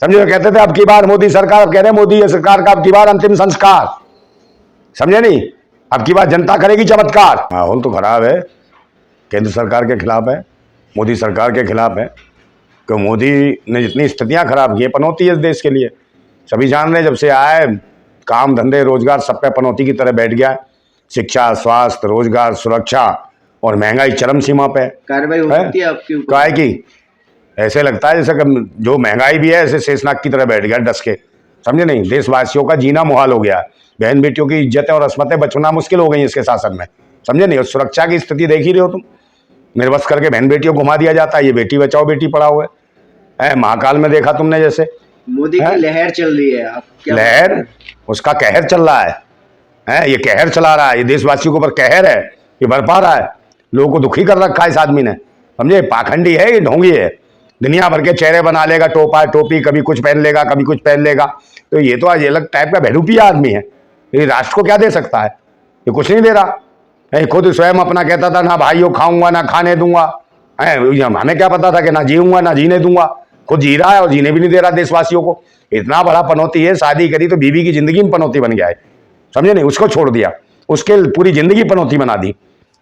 समझे? कहते थे अब की बार मोदी सरकार, अब कह रहे मोदी सरकार का अब की बार अंतिम संस्कार। समझे नहीं? अब की बार जनता करेगी चमत्कार। माहौल तो खराब है, केंद्र सरकार के खिलाफ है, मोदी सरकार के खिलाफ है, क्यों मोदी ने जितनी स्थितियां खराब की है, पनौती है इस देश के लिए। सभी जान रहे हैं, जब से आए काम धंधे रोजगार सब पे पनौती की तरह बैठ गया है। शिक्षा, स्वास्थ्य, रोजगार, सुरक्षा और महंगाई चरम सीमा पे। कार्रवाई हो सकती है आपके ऊपर? काय की ऐसे लगता है जैसे जो महंगाई भी है ऐसे शेषनाग की तरह बैठ गया डस के। समझे नहीं? देशवासियों का जीना मुहाल हो गया, बहन बेटियों की इज्जतें और अस्मतें बचना मुश्किल हो गई इसके शासन में। समझे नहीं? और सुरक्षा की स्थिति देख ही रहे हो तुम, निर्वस करके बहन बेटियों को घुमा दिया जाता है। ये बेटी बचाओ बेटी पढ़ाओ है। महाकाल में देखा तुमने जैसे मोदी की लहर चल रही है, आप क्या लहर, उसका कहर चल रहा है। ये कहर चला रहा है, ये देशवासियों के ऊपर कहर है, ये बरपा रहा है, लोगों को दुखी कर रखा है इस आदमी ने। समझे? पाखंडी है, ये ढोंगी है, दुनिया भर के चेहरे बना लेगा, टोपा टोपी, कभी कुछ पहन लेगा कभी कुछ पहन लेगा। तो ये तो आज अलग टाइप का बहरूपिया आदमी है। ये राष्ट्र को क्या दे सकता है? ये कुछ नहीं दे रहा। खुद स्वयं अपना कहता था ना भाइयों खाऊंगा ना खाने दूंगा, हमें क्या पता था कि ना जीऊंगा ना जीने दूंगा। खुद जी रहा है और जीने भी नहीं दे रहा देशवासियों को। इतना बड़ा पनौती है, शादी करी तो बीवी की जिंदगी में पनौती बन गया है। समझे नहीं? उसको छोड़ दिया, उसके पूरी जिंदगी पनौती बना दी।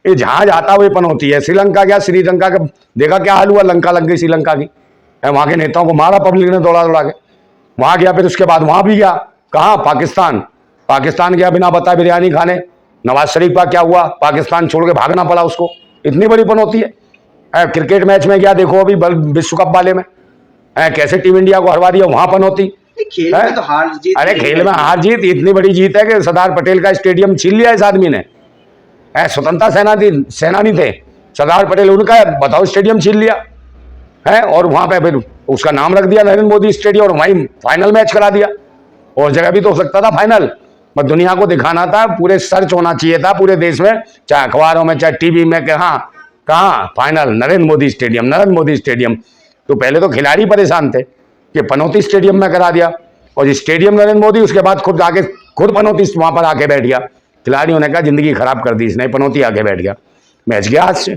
ये जहां जाता हुए पनौती है। श्रीलंका गया, श्रीलंका का देखा क्या हाल हुआ, लंका लग गई श्रीलंका की। वहां के नेताओं को मारा पब्लिक ने दौड़ा दौड़ा के। वहां गया, फिर उसके बाद वहां भी गया, कहाँ? पाकिस्तान। पाकिस्तान गया बिना बताए बिरयानी खाने। नवाज शरीफ का क्या हुआ? पाकिस्तान छोड़ के भागना पड़ा उसको। इतनी बड़ी पनौती है। क्रिकेट मैच में गया, देखो अभी विश्व कप वाले में कैसे टीम इंडिया को हरवा दिया, वहां पनौती। खेल में तो हार जीत, अरे खेल में हार जीत इतनी बड़ी जीत है कि सरदार पटेल का स्टेडियम छीन लिया इस आदमी ने। स्वतंत्रता सेनानी थे सरदार पटेल, उनका बताओ स्टेडियम छीन लिया है। और वहां पे फिर उसका नाम रख दिया नरेंद्र मोदी स्टेडियम, और वहीं फाइनल मैच करा दिया। और जगह भी तो हो सकता था फाइनल, पर दुनिया को दिखाना था, पूरे सर्च होना चाहिए था पूरे देश में, चाहे अखबारों में चाहे टीवी में, कहाँ final Narendra Modi stadium, Narendra Modi stadium. तो पहले तो खिलाड़ी परेशान थे कि पनौती स्टेडियम में करा दिया, और स्टेडियम नरेंद्र मोदी, उसके बाद खुद पनौती वहां पर आके बैठ गया। खिलाड़ियों ने कहा जिंदगी खराब कर दी इसने, पनौती आके बैठ गया, मैच गया हाथ से।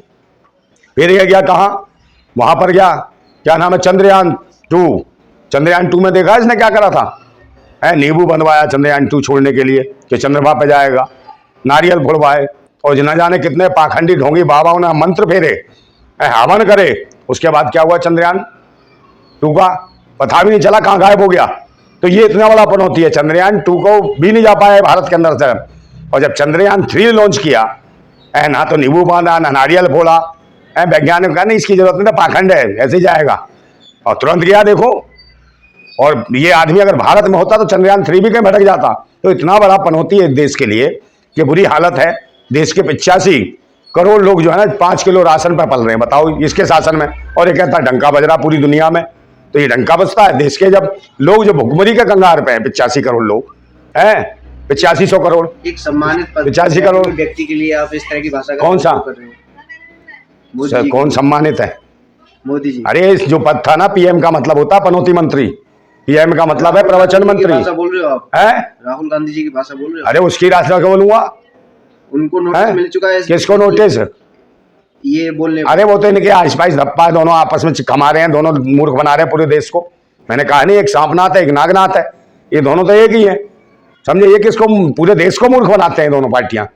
फिर ये गया कहाँ? वहां पर गया, क्या नाम है, चंद्रयान 2। चंद्रयान 2 में देखा इसने क्या करा था? नींबू बनवाया चंद्रयान 2 छोड़ने के लिए कि चंद्रमा पे जाएगा, नारियल फुड़वाए, और न जाने कितने पाखंडी ढोंगी बाबाओं ने मंत्र फेरे, हवन करे। उसके बाद क्या हुआ? चंद्रयान 2 का पता भी नहीं चला कहाँ गायब हो गया। तो ये इतना बड़ा पनौती है, चंद्रयान 2 को भी नहीं जा पाए भारत के अंदर से। और जब चंद्रयान 3 लॉन्च किया, ना तो नींबू बांधा ना नारियल फोड़ा, वैज्ञानिक कहा नहीं इसकी जरूरत नहीं, पाखंड है, ऐसे ही जाएगा, और तुरंत गया। देखो, और ये आदमी अगर भारत में होता तो चंद्रयान 3 भी कहीं भटक जाता। तो इतना बड़ा पनौती है देश के लिए कि बुरी हालत है। देश के 85 करोड़ लोग जो है ना 5 किलो राशन पर पल रहे हैं, बताओ इसके शासन में। और ये कहता है डंका बज रहा पूरी दुनिया में, तो ये डंका बजता है देश के जब लोग जो भुखमरी के कंगार पे हैं। 85 करोड़ लोग हैं, 8500 करोड़, एक सम्मानित 85 करोड़ व्यक्ति के लिए आप इस तरह की भाषा कौन सा कर रहे हो? कौन सम्मानित है? मोदी जी। अरे इस जो पद था ना, पीएम का मतलब होता है पनौती मंत्री, पीएम का मतलब है प्रवचन मंत्री। भाषा बोल रहे हो आप? राहुल गांधी जी की भाषा बोल रहे हो? अरे उसकी रास्ता क्यों बोलूंगा? उनको नोटिस मिल चुका है। किसको नोटिस? ये बोलने? अरे वो तो इनके आइस-पाइस धप्पा है, दोनों आपस में कमा रहे हैं, दोनों मूर्ख बना रहे हैं पूरे देश को। मैंने कहा नहीं, एक सांपनाथ है एक नागनाथ है, ये दोनों तो एक ही है। समझे? ये किसको, पूरे देश को मूर्ख बनाते हैं दोनों पार्टियां।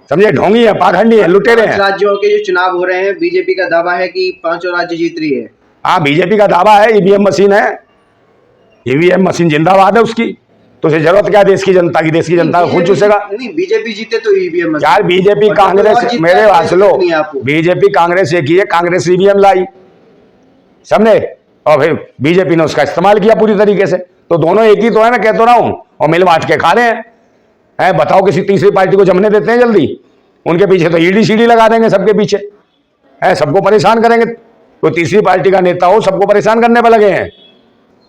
समझे? ढोंगी है, पाखंडी है, लुटेरे हैं। राज्यों के जो चुनाव हो रहे हैं, बीजेपी का दावा है कि 5 राज्य जीत रही है। हाँ, बीजेपी का दावा है, ईवीएम मशीन है, ईवीएम मशीन जिंदाबाद है उसकी। तो उसे जरूरत क्या देश की जनता की? देश की जनता का खून चूसेगा। नहीं, बीजेपी जीते तो ईवीएम यार बीजेपी कांग्रेस, मेरे वासलो, बीजेपी कांग्रेस एक ही है, कांग्रेस ईवीएम लाई, समझे? और फिर बीजेपी ने उसका इस्तेमाल किया पूरी तरीके से। तो दोनों एक ही तो है, मैं कहता रहा हूं, और मिल बांट के खा रहे हैं। बताओ किसी तीसरी पार्टी को जमने देते हैं जल्दी? उनके पीछे तो ईडी सीडी लगा देंगे, सबके पीछे सबको परेशान करेंगे। तो तीसरी पार्टी का नेता हो, सबको परेशान करने पर लगे हैं।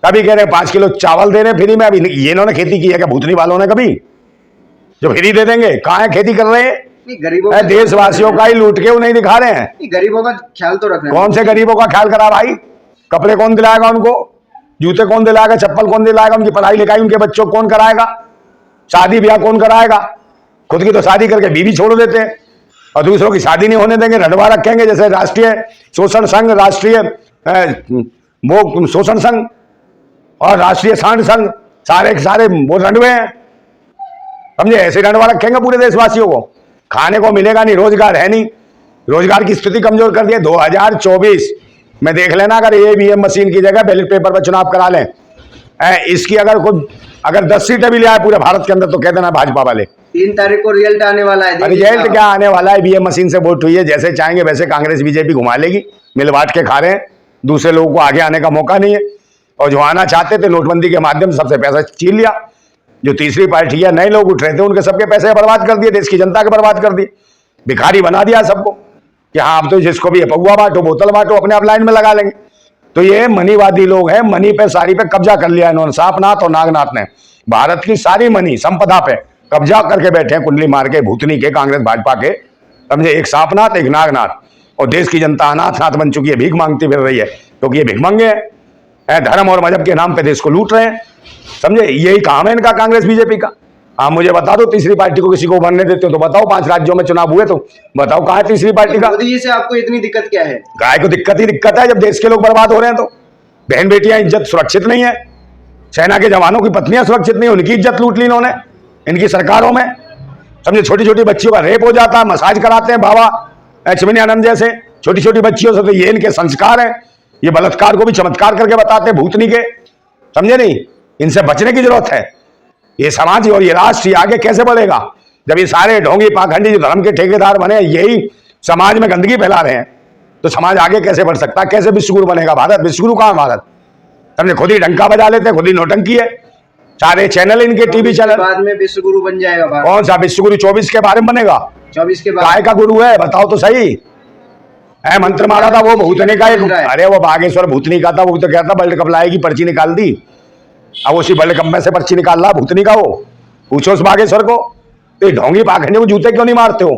कभी कह रहे हैं 5 किलो चावल दे रहे हैं फ्री में। अभी ये इन्होंने खेती की है क्या भूतनी वालों ने कभी, जो फ्री दे देंगे? कहाँ है खेती कर रहे हैं? गरीबों, देशवासियों का ही लूट के उन्हें दिखा रहे हैं। गरीबों का ख्याल तो रख रहे हैं। कौन से गरीबों का ख्याल करा भाई? कपड़े कौन दिलाएगा उनको? जूते कौन दिलाएगा? चप्पल कौन दिलाएगा? उनकी पढ़ाई लिखाई उनके बच्चों को कौन कराएगा? शादी ब्याह कौन कराएगा? खुद की तो शादी करके बीवी छोड़ देते हैं, और दूसरों की शादी नहीं होने देंगे, रटवा रखेंगे। जैसे राष्ट्रीय शोषण संघ, राष्ट्रीय वो शोषण संघ, और राष्ट्रीय सांड संघ सारे के सारे वो रंडवे हैं, समझे। ऐसे रंडवा रखेंगे पूरे देशवासियों को, खाने को मिलेगा नहीं, रोजगार है नहीं, रोजगार की स्थिति कमजोर कर दी है। 2024 में देख लेना, अगर ईवीएम मशीन की जगह बैलेट पेपर पर चुनाव करा लें, इसकी अगर 10 सीटें भी ले आए पूरे भारत के अंदर, तो कह देना भाजपा वाले 3 तारीख को रिजल्ट आने वाला है। रिजल्ट क्या आने वाला है, ईवीएम मशीन से वोट हुई है, जैसे चाहेंगे वैसे कांग्रेस बीजेपी घुमा लेगी, मिल बांट के खा रहे हैं, दूसरे लोगों को आगे आने का मौका नहीं है। और जो आना चाहते थे नोटबंदी के माध्यम से सबसे पैसा छीन लिया, जो तीसरी पार्टी है, नए लोग उठ रहे थे, उनके सबके पैसे बर्बाद कर दिए, देश की जनता के बर्बाद कर दिए, भिखारी बना दिया सबको कि हाँ अब तो जिसको भी पौवा बांटो, बोतल बांटो, अपने आप लाइन में लगा लेंगे। तो ये मनीवादी लोग हैं, मनी पे सारी पे कब्जा कर लिया इन्होंने, सांपनाथ और नागनाथ ने भारत की सारी मनी संपदा पे कब्जा करके बैठे हैं, कुंडली मार के, भूतनी के, कांग्रेस भाजपा के, समझे। एक सांपनाथ एक नागनाथ, और देश की जनता अनाथ नाथ बन चुकी है, भीख मांगती फिर रही है, क्योंकि ये भिखमंगे हैं, धर्म और मजहब के नाम पे देश को लूट रहे हैं, समझे। यही काम है इनका, कांग्रेस बीजेपी का। हाँ मुझे बता दो, तीसरी पार्टी को किसी को बनने देते हो तो बताओ, 5 राज्यों में चुनाव हुए तो बताओ कहाँ है तीसरी पार्टी का। मोदी जी से आपको इतनी दिक्कत क्या है? गाय को दिक्कत ही दिक्कत है, जब देश के लोग बर्बाद हो रहे हैं तो बहन बेटियां इज्जत सुरक्षित नहीं है, सेना के जवानों की पत्नियां सुरक्षित नहीं, उनकी इज्जत लूट ली इन्होंने इनकी सरकारों में, समझे। छोटी छोटी बच्चियों का रेप हो जाता है, मसाज कराते हैं बाबा चिमनियानंद जैसे छोटी छोटी बच्चियों से, तो ये इनके संस्कार हैं, ये बलात्कार को भी चमत्कार करके बताते हैं भूतनी के, समझे नहीं। इनसे बचने की जरूरत है। ये समाज और ये राष्ट्र आगे कैसे बढ़ेगा जब ये सारे ढोंगी पाखंडी जो धर्म के ठेकेदार बने यही समाज में गंदगी फैला रहे हैं, तो समाज आगे कैसे बढ़ सकता है, कैसे विश्वगुरु बनेगा भारत। विश्वगुरु कहाँ भारत, हमने खुद ही डंका बजा लेते हैं, खुद ही नौटंकी है, सारे चैनल इनके टीवी चैनल। बाद में विश्वगुरु बन जाएगा भारत। कौन सा विश्वगुरु 24 के बारे में बनेगा? 24 के बाद काय का गुरु है बताओ तो सही है। मंत्र मारा था वो भूतनी का एक, अरे वो बागेश्वर भूतनी का था, वो तो कहता वर्ल्ड कप लाएगी, पर्ची निकाल दी, अब उसी वर्ल्ड कप में से पर्ची निकाल रहा भूतनी का। वो पूछो उस बागेश्वर को, तो ढोंगी पाखंडी को जूते क्यों नहीं मारते हो,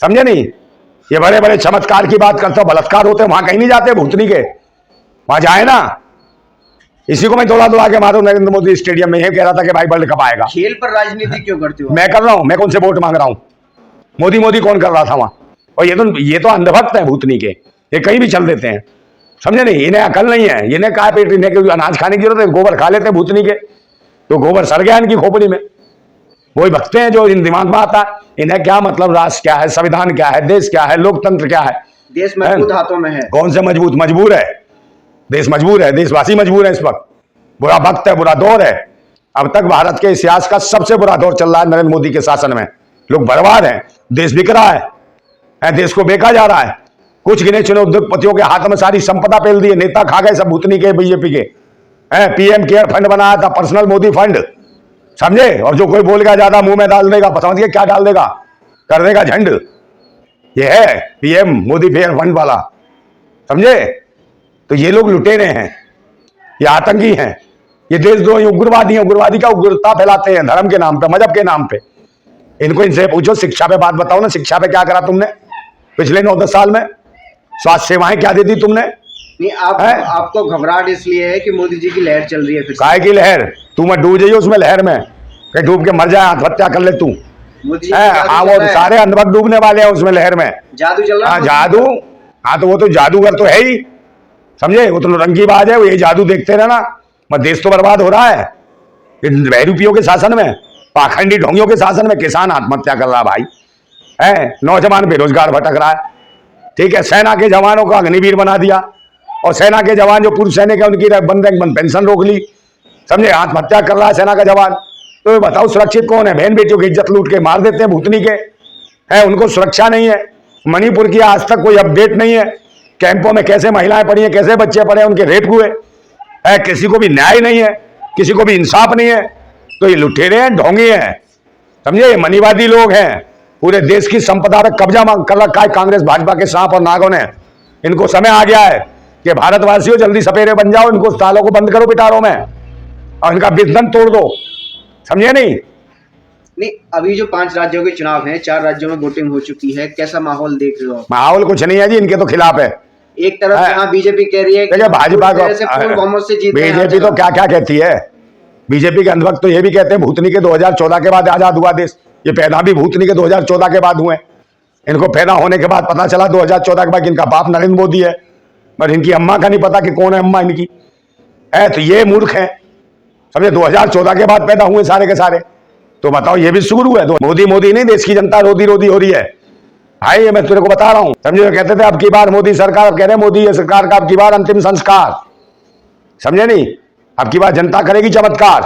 समझे नहीं। ये बड़े बड़े चमत्कार की बात करते हो, बलात्कार होते हैं, वहां कहीं नहीं जाते भूतनी के, वहां जाए ना। इसी को मैं दौड़ा के मारू नरेंद्र मोदी स्टेडियम में, कह रहा था कि भाई वर्ल्ड कप आएगा। खेल पर राजनीति क्यों करते हो? मैं कर रहा हूं, मैं कौन से वोट मांग रहा हूं, मोदी कौन कर रहा था वहां। और ये तो अंधभक्त है भूतनी के, ये कहीं भी चल देते हैं, समझे नहीं। इन्हें अकल नहीं है, इन्हें कहा पेट, इन्हें अनाज खाने की जरूरत है, गोबर खा लेते हैं भूतनी के, तो गोबर सड़ गया इनकी खोपड़ी में। वही भक्ते हैं जो इन दिमाग में आता है, इन्हें क्या मतलब राष्ट्र क्या है, संविधान क्या है, देश क्या है, लोकतंत्र क्या है। देश मजबूत हाथों में है। कौन से मजबूत, मजबूर है देश, मजबूर है, देशवासी मजबूर है। इस वक्त बुरा वक्त है, बुरा दौर है। अब तक भारत के इतिहास का सबसे बुरा दौर चल रहा है नरेंद्र मोदी के शासन में। लोग बर्बाद हैं, देश बिक रहा है, देश को बेचा जा रहा है। कुछ गिने चुने उद्योगपतियों के हाथ में सारी संपदा पेल दी है, नेता खा गए सब भूतनी के, बीजेपी के। पीएम केयर फंड बनाया था, पर्सनल मोदी फंड, समझे। और जो कोई बोलेगा ज्यादा मुंह में डाल देगा, समझिए क्या डाल देगा, कर देगा झंड। ये है पीएम मोदी केयर फंड वाला, समझे। तो ये लोग लुटेरे हैं, ये आतंकी हैं, ये देशद्रोही उग्रवादी हैं, उग्रवादी का उग्रता फैलाते हैं धर्म के नाम पे, मजहब के नाम पे। इनको इनसे पूछो, शिक्षा पे बात बताओ ना, शिक्षा पे क्या करा तुमने पिछले 9-10 साल में, स्वास्थ्य सेवाएं क्या दी थी तुमने? नहीं, आपको घबराहट इसलिए है कि मोदी जी की लहर चल रही है फिर। काय की लहर? तू मत डूब जाइए उसमें लहर में, कहीं डूब के मर जाए, आत्महत्या कर ले तू। हाँ वो सारे अंधभक्त डूबने वाले हैं उसमें लहर में। जादू चल रहा है। जादू, हाँ तो वो तो जादूगर तो है ही, समझे। वो तो रंगी बाज है, वो ये जादू देखते रहना, मत देश तो बर्बाद हो रहा है बहरूपियों के शासन में, पाखंडी ढोंगियों के शासन में। किसान आत्महत्या कर रहा भाई है, नौजवान बेरोजगार भटक रहा है, ठीक है। सेना के जवानों को अग्निवीर बना दिया, और सेना के जवान जो पूर्व सैनिक है उनकी बंद पेंशन रोक ली, समझे। आत्महत्या कर रहा है सेना का जवान। तो बताओ सुरक्षित कौन है? बहन बेटियों की इज्जत लूट के मार देते हैं भूतनी के, है, उनको सुरक्षा नहीं है। मणिपुर की आज तक कोई अपडेट नहीं है, कैंपों में कैसे महिलाएं पड़ी हैं, कैसे बच्चे पड़े हैं, उनके रेप हुए है, किसी को भी न्याय नहीं है, किसी को भी इंसाफ नहीं है। तो ये लुटेरे हैं, ढोंगी हैं, समझे। ये मनीवादी लोग हैं, पूरे देश की संपदा पर कब्जा कर रखा है कांग्रेस भाजपा के सांप और नागों ने। इनको समय आ गया है कि भारतवासियों जल्दी सपेरे बन जाओ, इनको तालों को बंद करो पिटारों में और इनका बिजन तोड़ दो, समझे नहीं। नहीं, अभी जो 5 राज्यों के चुनाव हैं, 4 राज्यों में वोटिंग हो चुकी है, कैसा माहौल देख रहे हो? माहौल कुछ नहीं है जी, इनके तो खिलाफ है। एक तरफ यहाँ बीजेपी कह रही है कि भाजपा बीजेपी तो क्या क्या कहती है। बीजेपी के अंधभक्त तो ये भी कहते हैं भूतनी के 2014 के बाद आजाद हुआ देश। ये पैदा भी भूतनी के 2014 के बाद हुए। इनको पैदा होने के बाद पता चला 2014 के बाद इनका बाप नरेंद्र मोदी है, पर इनकी अम्मा का नहीं पता कि कौन है अम्मा इनकी, है तो ये मूर्ख है, समझे। 2014 के बाद पैदा हुए सारे के सारे, तो बताओ ये भी शुरू है। तो मोदी मोदी नहीं, देश की जनता रोदी रोदी हो रही है भाई, ये मैं तेरे को बता रहा हूं, समझे। कहते थे अब की बार मोदी सरकार, अब कह रहे हैं मोदी ये सरकार का अब की बार अंतिम संस्कार, समझे नहीं, अब की बार जनता करेगी चमत्कार।